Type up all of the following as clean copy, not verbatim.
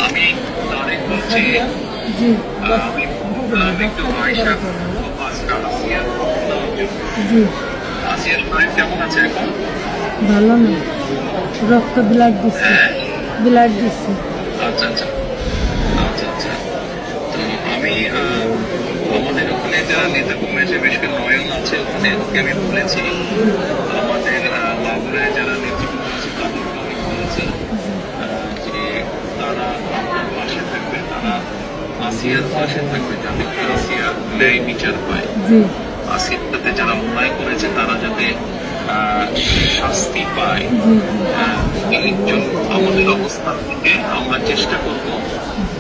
আমি তারেক বলছি। আমি একটু আয়সা আসিয়ার শরীর কেমন আছে এখন? ভালো না, রক্ত ব্লাড দিচ্ছে। আচ্ছা আচ্ছা আচ্ছা আচ্ছা। তো আমি আমাদের ওখানে যারা নেতা কর্মী আছে, বিশেষ করে নয়ন আছে ওখানে, ওকে আমি বলেছি। আমাদের লাভরে যারা নেতৃত্ব আছে তাদেরকে আমি বলেছি যে তারা আপনার পাশে থাকবে, তারা আসিয়ার পাশে থাকবে, যাতে আসিয়া ন্যায় বিচার পায়। আসিয়ার সাথে যারা অন্যায় করেছে তারা যাতে শাস্তি পায়। এই জন্য আমাদের অবস্থান থেকে আমরা চেষ্টা করব,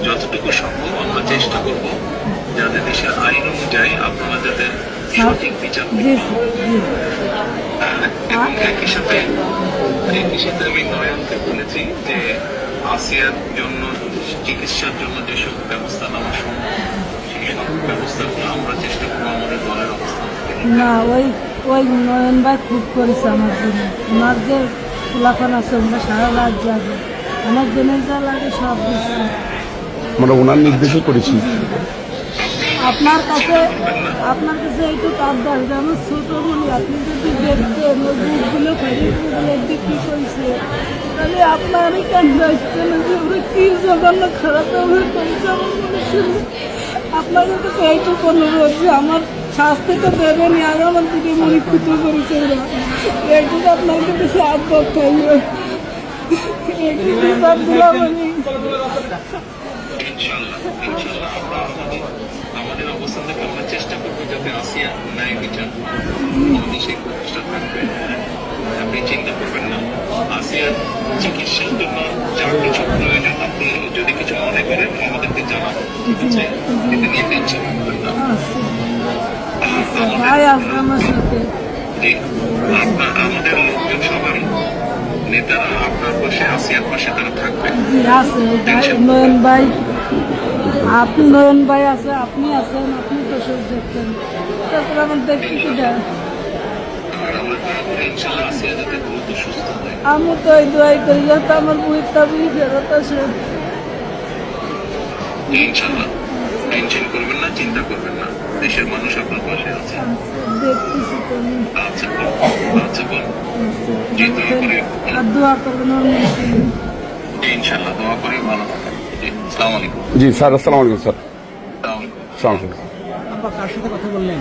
যতটুকু সম্ভব আমরা চেষ্টা করব যাতে দেশের আইন অনুযায়ী আপনারা যাতে সঠিক বিচার এবং একই সাথে আমি নয়নকে বলেছি যে আসিয়ার জন্য চিকিৎসার জন্য যেসব ব্যবস্থা নেওয়া সম্ভব সেই সব ব্যবস্থাগুলো আমরা চেষ্টা করবো আমাদের দলের অবস্থান থেকে। না, ওই নয়ন ভাই খুব করেছে আমার জন্য। আমার যে খোলাফান আছে ওরা সারা রাত যাবে, আমার জন্য যা লাগে সব দিচ্ছে। আমরা ওনার নির্দেশও করেছি। আপনার কাছে একটু আবদার, আমার ছোট বলি, আপনি যদি দেখতেন ওই বুকগুলো ফেরিগুলো বিক্রি করেছে, তাহলে আপনারই কেন দেখতেন যে ওরা কি জঘন্য খারাপ ব্যবহার করেছে আমার মানুষের। আপনাদের কাছে এইটুকু অনুরোধ যে আমার শাস্তি তো দেবেনি, আর আমার দিকে মরিক্ষিত করেছে ওরা, এইটুকু আপনার কাছে আবদার থাকবে। একটু বিচার দিলাম আমি। আমাদের অবস্থান থেকে আমরা চেষ্টা করবো যাতে আসিয়া ন্যায় বিচার আমাদের সেই প্রচেষ্টা থাকবে। আপনি চিন্তা করবেন না, আসিয়ার চিকিৎসার জন্য যা কিছু প্রয়োজন আপনি যদি কিছু মনে করেন আমাদেরকে জানাবেন, ঠিক আছে? এটা নিয়ে টেনশন করবেন না। আমাদের লোকজন সবাই নেতারা আপনার পাশে, আসিয়ার পাশে তারা থাকবে। নয়ন ভাই, আপনি নয়ন ভাই আছে, আপনি আছেন, আপনি তো সব দেখতেন, তারপরে আমার দেখতে কি দেয়। আমি তো এই দোয়াই করি যাতে আমার বইটা বই ফেরত আসে। ইনশাল্লাহ, টেনশন করবেন না, চিন্তা করবেন না, দেশের মানুষ আপনার পাশে আছে। দেখতেছি তো আমি। আচ্ছা আচ্ছা বল। জি, দোয়া করে আর দোয়া করবেন ইনশাল্লাহ, দোয়া করে ভালো থাকেন। জি, আসসালামু আলাইকুম। জি স্যার, আসসালামু আলাইকুম স্যার। আসসালামু আলাইকুম। আসসালামু আলাইকুম। কার সাথে কথা বললেন?